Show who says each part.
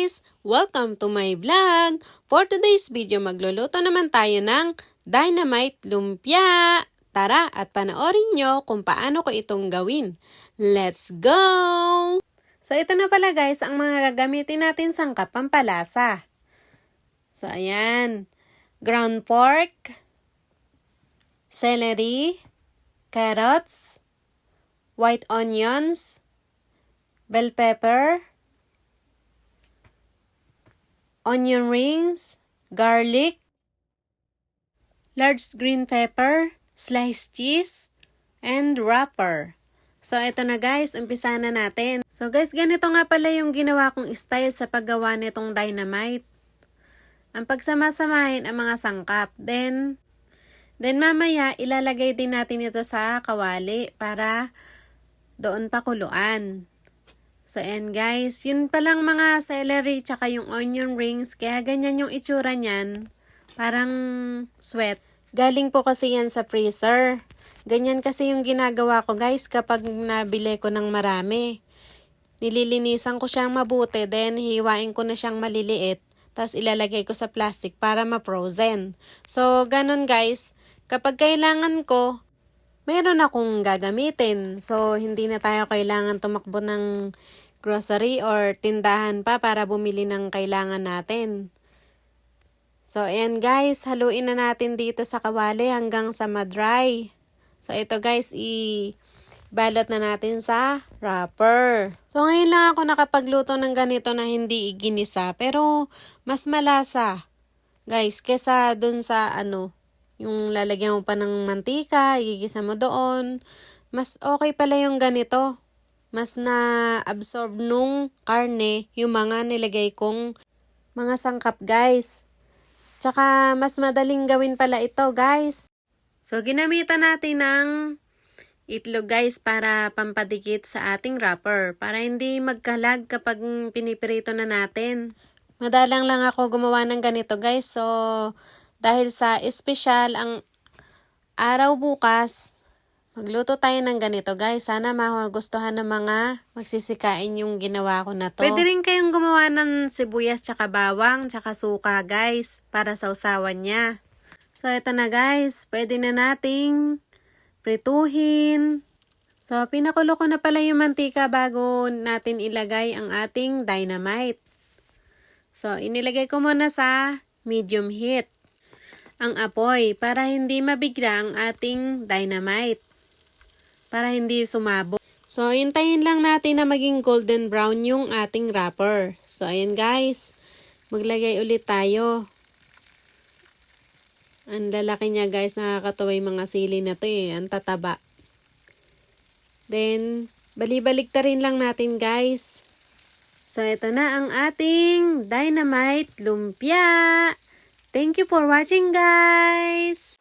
Speaker 1: guys! Welcome to my vlog! For today's video, magluluto naman tayo ng dynamite lumpia. Tara at panoorin nyo kung paano ko itong gawin. Let's go! So ito na pala guys ang mga gagamitin natin sangkap pampalasa. So ayan, ground pork, celery, carrots, white onions, bell pepper, onion rings, garlic, large green pepper, sliced cheese, and wrapper. So, ito na guys, umpisa na natin. So guys, ganito nga pala yung ginawa kong style sa paggawa nitong dynamite. Ang pagsama-samahin ang mga sangkap. Then mamaya, ilalagay din natin ito sa kawali para doon pakuluan. So, ayan guys, yun palang mga celery tsaka yung onion rings, kaya ganyan yung itsura niyan, parang sweat. Galing po kasi yan sa freezer. Ganyan kasi yung ginagawa ko guys kapag nabili ko ng marami. Nililinisan ko siyang mabuti, then hiwain ko na siyang maliliit, tapos ilalagay ko sa plastic para ma-frozen. So, ganun guys, kapag kailangan ko, meron akong gagamitin. So, hindi na tayo kailangan tumakbo ng grocery or tindahan pa para bumili ng kailangan natin. So, ayan guys, haluin na natin dito sa kawali hanggang sa ma-dry. So, ito guys, balot na natin sa wrapper. So, ngayon lang ako nakapagluto ng ganito na hindi iginisa, pero mas malasa, guys, kesa dun sa yung lalagyan mo pa ng mantika, igigisa mo doon. Mas okay pala yung ganito. Mas na-absorb nung karne yung mga nilagay kong mga sangkap, guys. Tsaka, mas madaling gawin pala ito, guys. So, ginamitan natin ng itlog, guys, para pampadikit sa ating wrapper. Para hindi magkalag kapag pinipirito na natin. Madalang lang ako gumawa ng ganito, guys. So, dahil sa espesyal ang araw bukas, magluto tayo ng ganito guys. Sana magustuhan ng mga magsisikain yung ginawa ko na to. Pwede rin kayong gumawa ng sibuyas tsaka bawang tsaka suka guys para sa usawan niya. So ito na guys, pwede na nating prituhin. So pinakulo ko na pala yung mantika bago natin ilagay ang ating dynamite. So inilagay ko muna sa medium heat ang apoy para hindi mabigla ang ating dynamite. Para hindi sumabog. So, hintayin lang natin na maging golden brown yung ating wrapper. So, ayan guys. Maglagay ulit tayo. Ang lalaki niya guys. Nakakatuwa yung mga sili na to eh. Ang tataba. Then, balibalik ta rin lang natin guys. So, ito na ang ating dynamite lumpia. Thank you for watching guys!